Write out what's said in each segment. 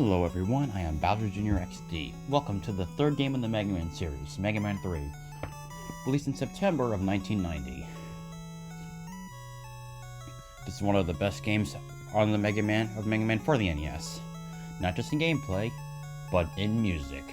Hello everyone, I am BowserJrXD. Welcome to the third game in the Mega Man series, Mega Man 3, released in September of 1990. This is one of the best games on the Mega Man for the NES. Not just in gameplay, but in music.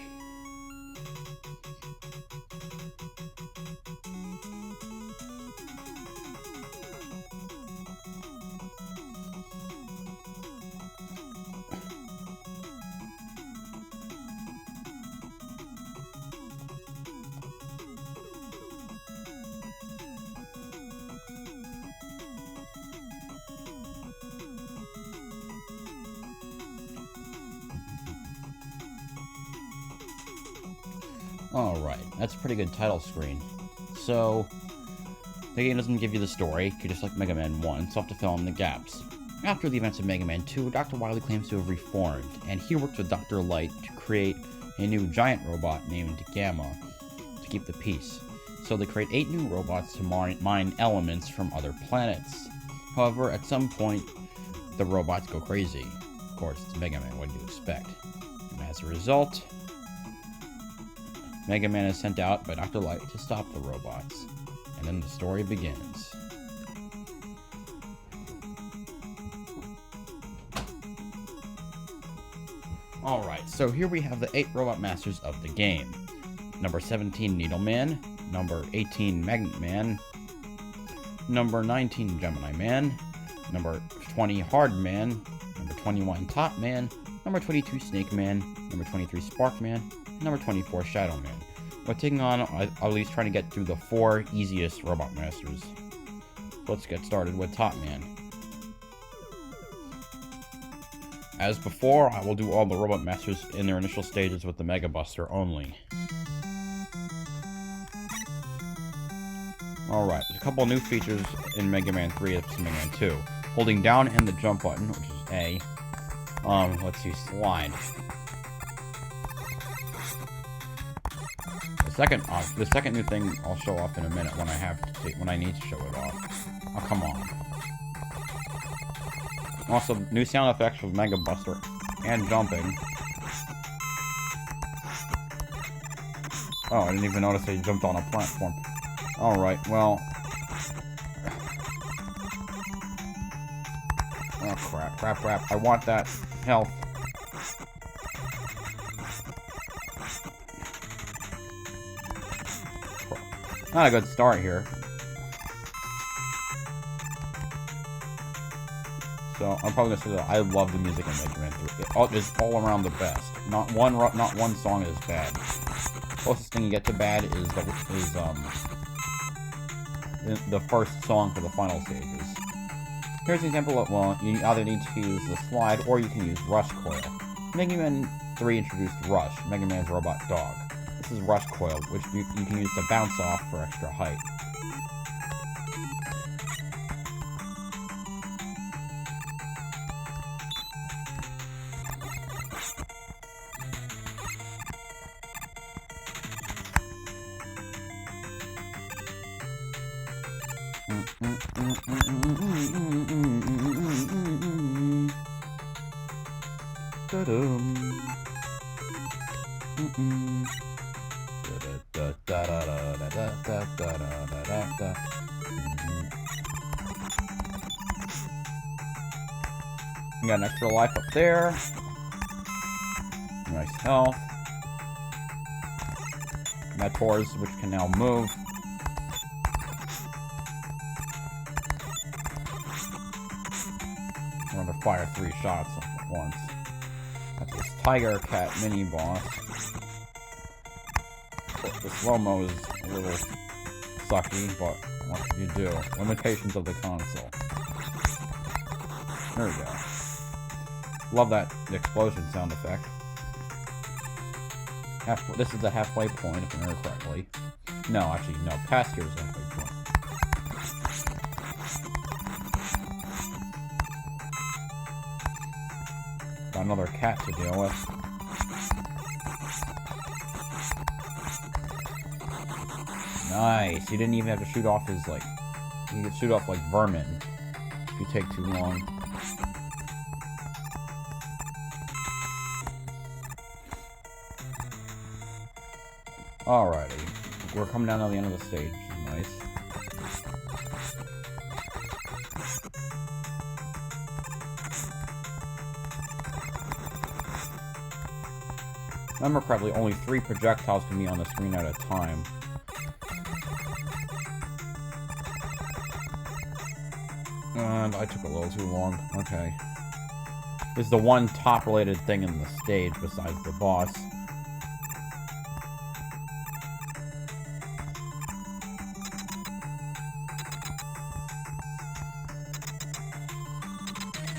Alright, that's a pretty good title screen. So, the game doesn't give you the story, just like Mega Man 1, so you have to fill in the gaps. After the events of Mega Man 2, Dr. Wily claims to have reformed, and he worked with Dr. Light to create a new giant robot named Gamma to keep the peace. So they create 8 new robots to mine elements from other planets. However, at some point, the robots go crazy. Of course, it's Mega Man, what do you expect? And as a result, Mega Man is sent out by Dr. Light to stop the robots, and then the story begins. Alright, so here we have the 8 robot masters of the game. Number 17, Needle Man. Number 18, Magnet Man. Number 19, Gemini Man. Number 20, Hard Man. Number 21, Top Man. Number 22, Snake Man. Number 23, Spark Man. Number 24, Shadow Man. We're taking on, at least trying to get through the 4 easiest robot masters. So let's get started with Top Man. As before, I will do all the robot masters in their initial stages with the Mega Buster only. Alright, there's a couple new features in Mega Man 3 and Mega Man 2. Holding down and the jump button, which is A. Let's see, slide. The second new thing I'll show off in a minute when I need to show it off. Oh, come on. Also, new sound effects with Mega Buster and jumping. Oh, I didn't even notice he jumped on a platform. Alright, well. Oh, crap. I want that health. Not a good start here. So I'm probably gonna say that I love the music in Mega Man 3. It's all around the best. Not one song is bad. Closest thing you get to bad is the first song for the final stages. Here's an example of, well, you either need to use the slide or you can use Rush Coil. Mega Man 3 introduced Rush, Mega Man's robot dog. This is Rush Coil, which you can use to bounce off for extra height. You got an extra life up there. Nice health. Mentors, which can now move. I'm gonna fire 3 shots at once. That's this Tiger Cat mini boss. The slow-mo is a little sucky, but what can you do? Limitations of the console. There we go. Love that explosion sound effect. This is the halfway point, if I remember correctly. No, actually, no. Past here is the halfway point. Got another cat to deal with. Nice. You didn't even have to shoot off his, like... You could shoot off, like, vermin. If you take too long. Alrighty. We're coming down to the end of the stage. Nice. Remember correctly, only 3 projectiles can be on the screen at a time. And I took a little too long. Okay. This is the one top-related thing in the stage besides the boss.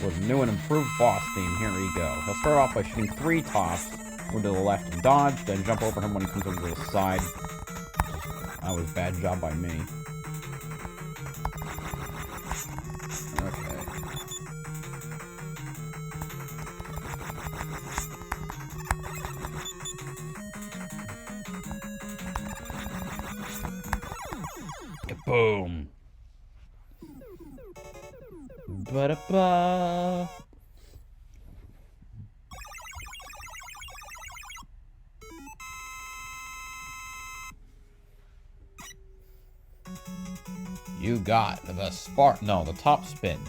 With a new and improved boss theme, here we go. He'll start off by shooting 3 tops. Go to the left and dodge, then jump over him when he comes over to the side. That was a bad job by me. Okay. Kaboom! Ba-da-ba! You got the spark. No, the top spin.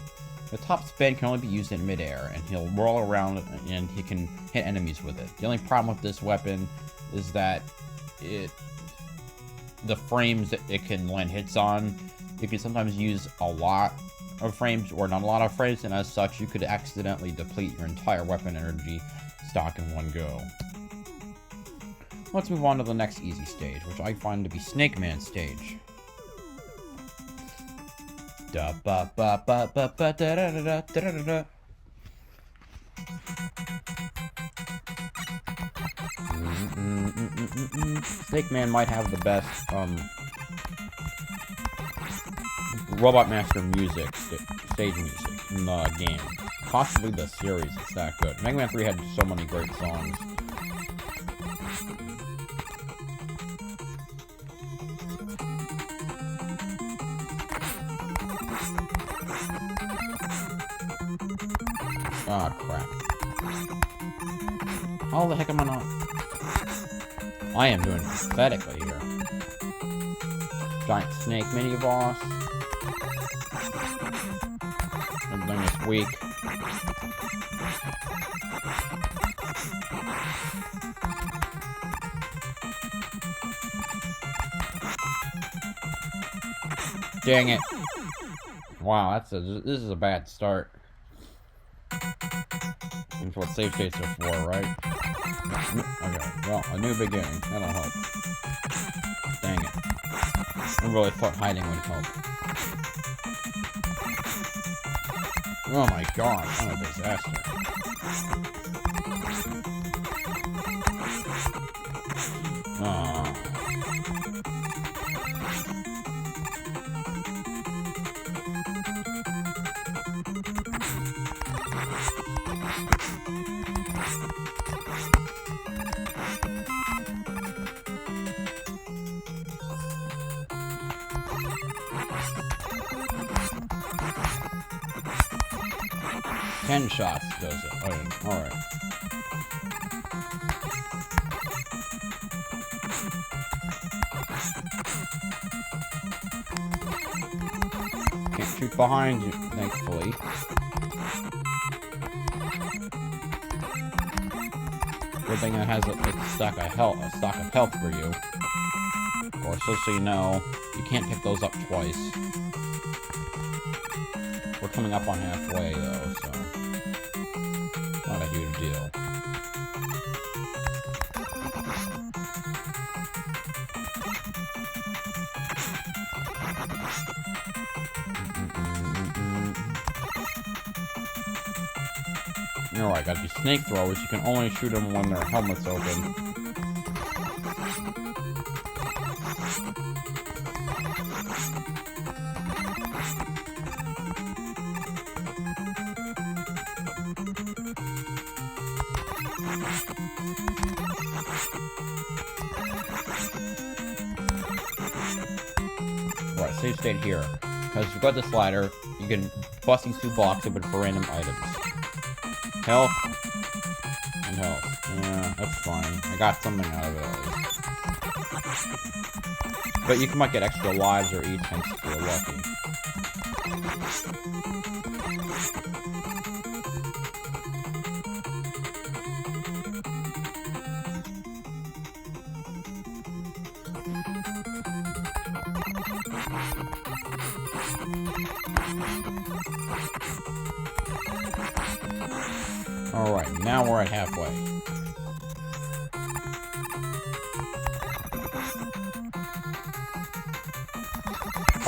The top spin can only be used in midair, and he'll roll around and he can hit enemies with it. The only problem with this weapon is that the frames that it can land hits on, you can sometimes use a lot of frames or not a lot of frames, and as such, you could accidentally deplete your entire weapon energy stock in one go. Let's move on to the next easy stage, which I find to be Snake Man stage. Da ba ba ba ba ba da da da da da da da. Snake Man might have the best Robot Master music, stage music in the game. Possibly the series, it's that good. Mega Man 3 had so many great songs. Ah, crap. How the heck am I not? I am doing pathetically here. Giant snake mini boss. Everything is weak. Dang it. Wow, this is a bad start. That's what save states are for, right? Okay, well, a new beginning. That'll help. Dang it. I really thought hiding would help. Oh my god, what a disaster. Aww. 10 shots does it. Okay, alright. Can't shoot behind you, thankfully. Good thing it has a stock of health for you. Of course, just so you know, you can't pick those up twice. We're coming up on halfway though, so not a huge deal. Alright, got these snake throwers. You can only shoot them when their helmet's open. Right, save state here. Because you've got the slider, you can bust these two blocks open for random items. Health and health. Yeah, that's fine. I got something out of it at least. But you might get extra lives or E-tanks if you're lucky. Alright, now we're at halfway.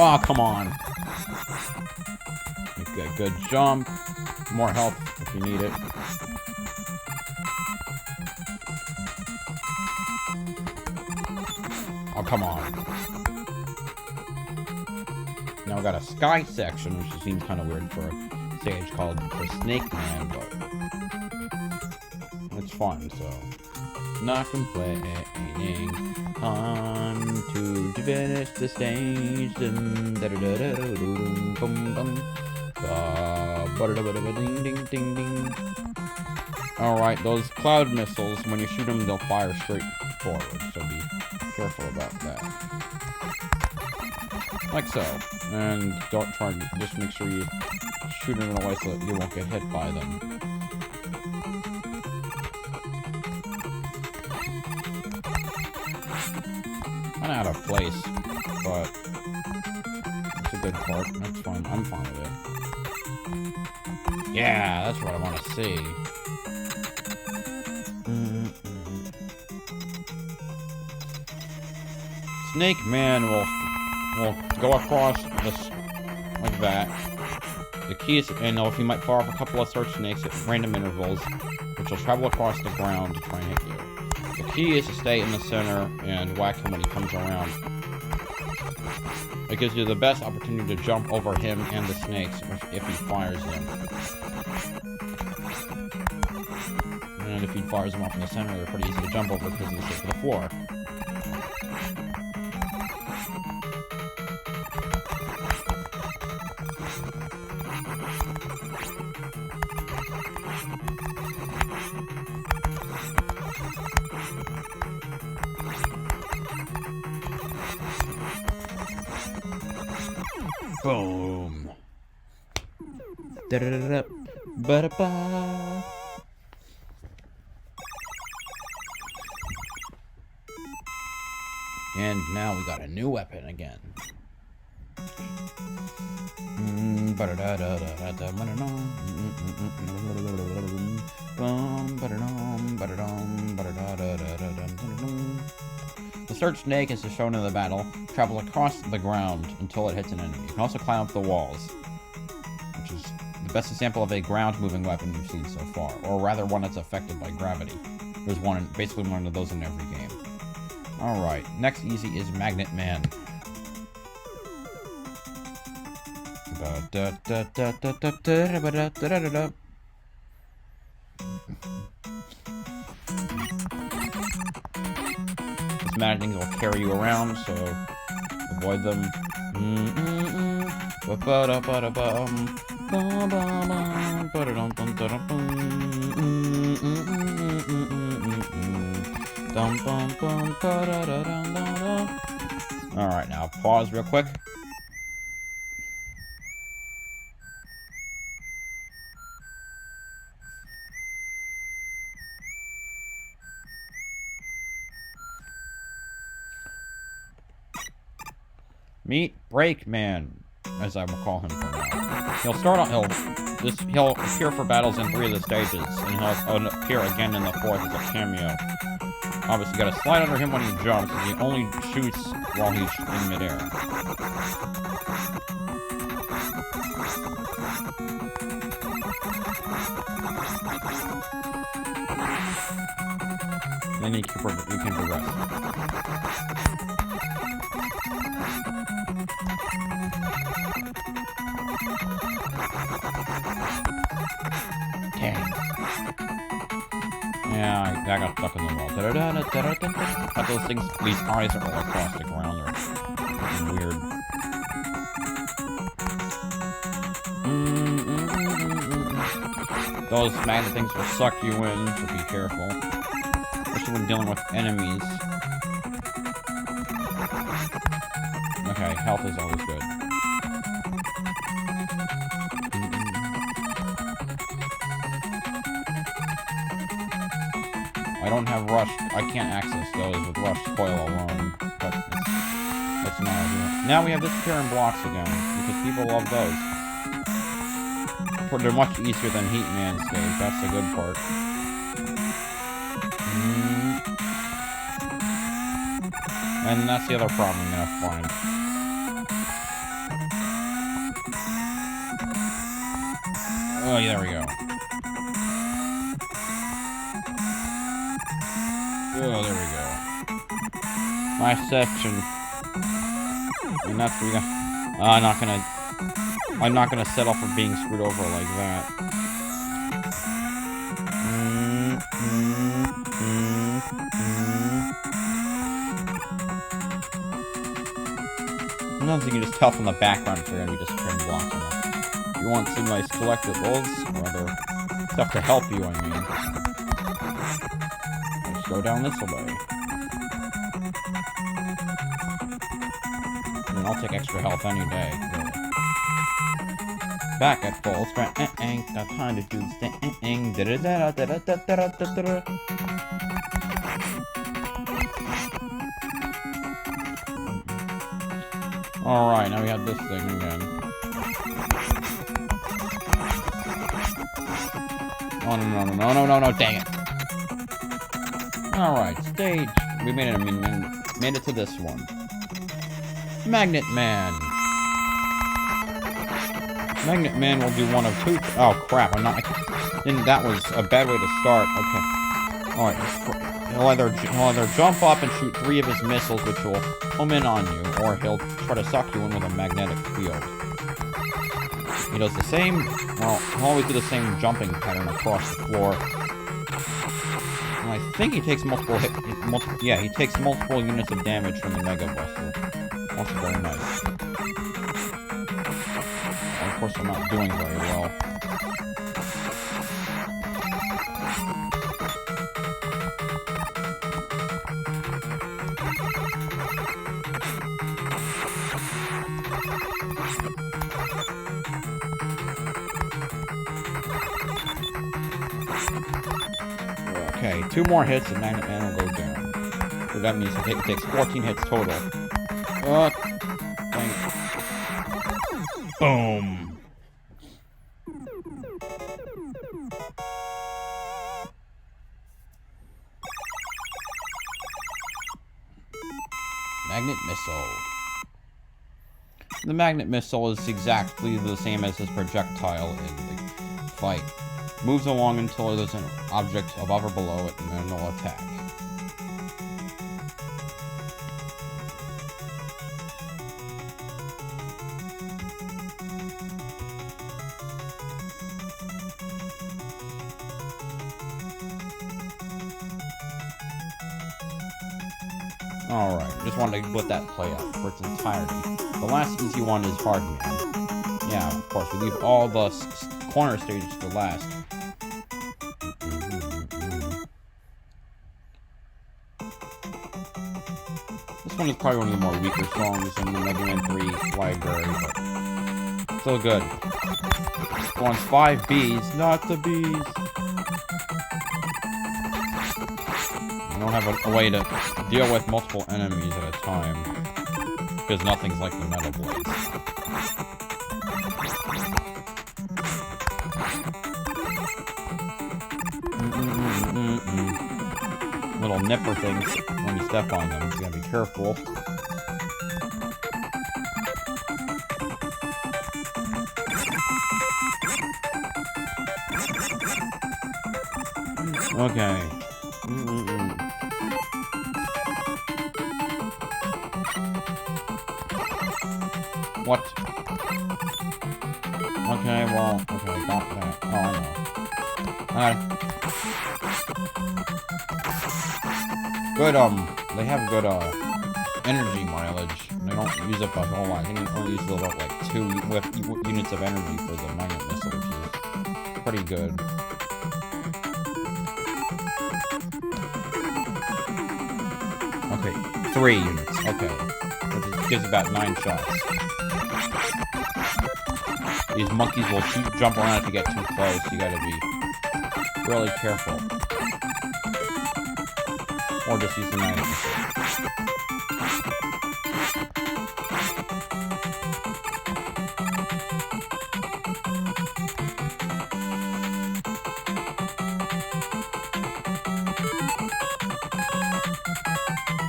Oh, come on. Okay, good jump. More health if you need it. Oh, come on. Now we got a sky section, which seems kind of weird for a stage called the Snake Man, but it's fun, so. Not complaining. Time to finish the stage. Alright, those cloud missiles, when you shoot them, they'll fire straight forward, so be careful about that. Like so. And don't try to, just make sure you shoot them in a way so that you won't get hit by them. Kind of out of place, but it's a good part. That's fine. I'm fine with it. Yeah, that's what I want to see. Snake Man will go across this like that. The key is, and if you might fire off a couple of search snakes at random intervals, which will travel across the ground to try and hit you. The key is to stay in the center and whack him when he comes around. It gives you the best opportunity to jump over him and the snakes if he fires them. And if he fires them off in the center, they're pretty easy to jump over because they stick to the floor. Boom. Da-da-da-da. Ba-da-ba. And now we got a new weapon again. The search snake, as is shown in the battle, travels across the ground until it hits an enemy. You can also climb up the walls, which is the best example of a ground-moving weapon you've seen so far, or rather one that's affected by gravity. There's basically one of those in every game. Alright, next easy is Magnet Man. These magnet things will carry you around, so avoid them. Alright, now pause real quick. Meet Break Man, as I will call him for now. He'll appear for battles in 3 of the stages, and he'll appear again in the 4th as a cameo. Obviously, you gotta slide under him when he jumps, and he only shoots while he's in midair. Then you can progress. Yeah, I got stuck in the wall. But those things, these eyes are all across the ground. They're fucking weird. Those magnet things will suck you in, so be careful. Especially when dealing with enemies. Okay, health is always good. I don't have rush. I can't access those with rush coil alone. But it's not. Now we have disappearing blocks again because people love those. They're much easier than Heatman's stage. That's the good part. And that's the other problem I'm gonna find. Oh, yeah, there we go. Oh, there we go. My section. And that's where we got. I'm not gonna settle for being screwed over like that. Sometimes you can just tell from the background if they're gonna be disappearing blocks or not. You want some nice collectibles, or other stuff to help you, I mean. Let's go down this way. And I'll take extra health any day, really. Back at full strength. Got time to do this thing. Alright, now we have this thing again. Oh, no, dang it. Alright, stage. We made it to this one. Magnet Man. Magnet Man will do one of two. Oh, crap, that was a bad way to start. Okay. Alright, he'll either jump up and shoot 3 of his missiles, which will home in on you, or he'll try to suck you in with a magnetic field. He does the same, well, he'll always do the same jumping pattern across the floor. And I think he takes multiple he takes multiple units of damage from the Mega Buster. Also very nice. And of course, I'm not doing very well. Okay, 2 more hits and Magnet Man will go down. So that means it takes 14 hits total. Boom! Magnet Missile. The Magnet Missile is exactly the same as his projectile in the fight. Moves along until there's an object above or below it, and then it'll attack. Alright, just wanted to let that play out for its entirety. The last easy one is Hard Man. Yeah, of course, we leave all the corner stages to last. This one is probably one of the more weaker songs in the Mega Man 3 library, but still good. It wants 5 bees, not the bees. I don't have a way to deal with multiple enemies at a time, because nothing's like the Metal Blades. Little nipper things when you step on them, so you gotta be careful. Okay. What? Okay, well, okay, got that. Oh, I know. Good, they have good, energy mileage. They don't use up a whole lot. I think they only use about, like, 2 units of energy for the Magnet Missile, which is pretty good. Okay, 3 units, okay. which gives about 9 shots. These monkeys will jump around if you get too close. You gotta be really careful. Or just use the knife.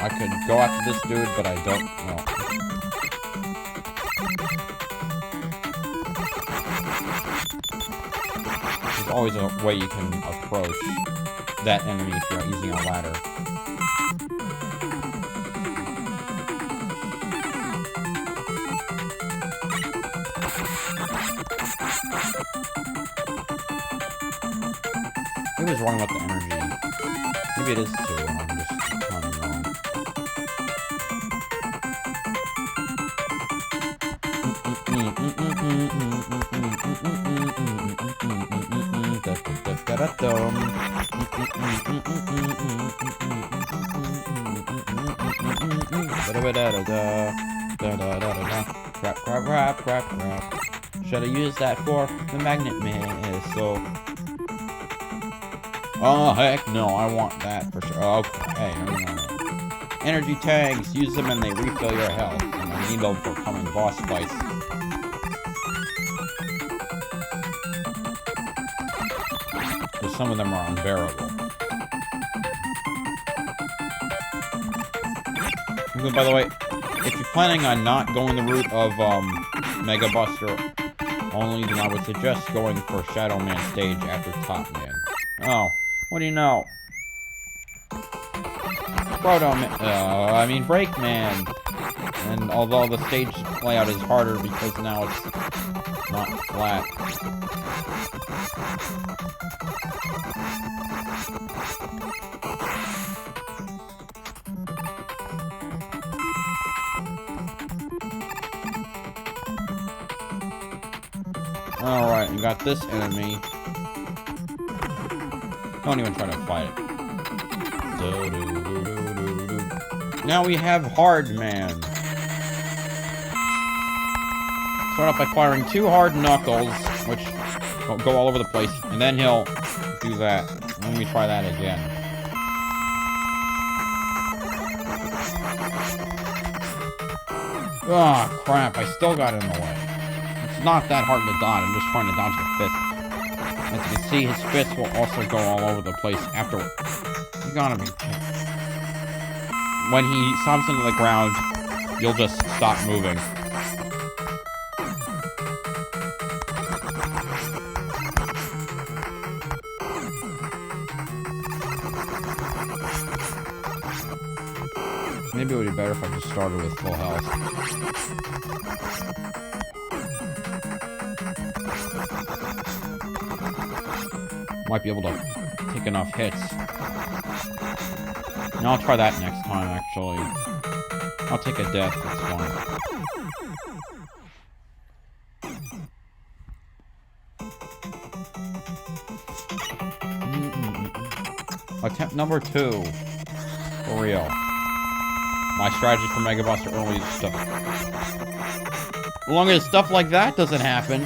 I could go after this dude, but I don't know. There's always a way you can approach that enemy if you're using a ladder. Maybe it's wrong about the energy. Maybe it is too, and I'm just counting wrong. Crap. Should I use that for the magnet missile? Oh, heck no, I want that for sure. Okay, no. Energy tanks, use them and they refill your health. And I need them for coming boss fights. Because some of them are unbearable. And by the way, if you're planning on not going the route of Mega Buster only, then I would suggest going for Shadow Man stage after Top Man. Oh, what do you know? Break Man. And although the stage layout is harder because now it's not flat. Alright, we got this enemy. Don't even try to fight it. Now we have Hard Man. Start off by firing 2 hard knuckles, which will go all over the place, and then he'll do that. Let me try that again. Ah, crap, I still got in the way. It's not that hard to dodge, I'm just trying to dodge the fist. As you can see, his fists will also go all over the place afterward. You gotta be kidding. When he stomps into the ground, you'll just stop moving. Maybe it would be better if I just started with full health. Might be able to take enough hits. And I'll try that next time, actually. I'll take a death, that's fine. Attempt number 2. For real. My strategy for Mega Buster early stuff. As long as stuff like that doesn't happen.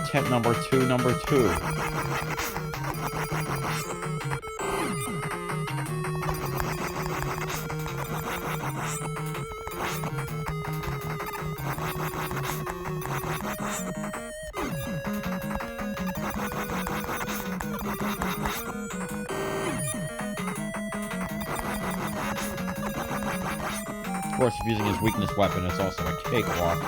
Attempt number 2. Of course, if using his weakness weapon, it's also a cakewalk.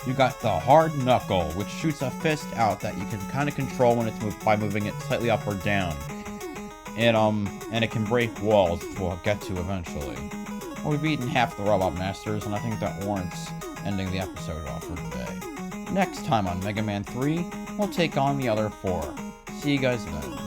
You got the hard knuckle, which shoots a fist out that you can kind of control when it's moved by moving it slightly up or down. And it can break walls, which we'll get to eventually. Well, we've beaten half the Robot Masters, and I think that warrants ending the episode off for today. Next time on Mega Man 3, we'll take on the other 4. See you guys then.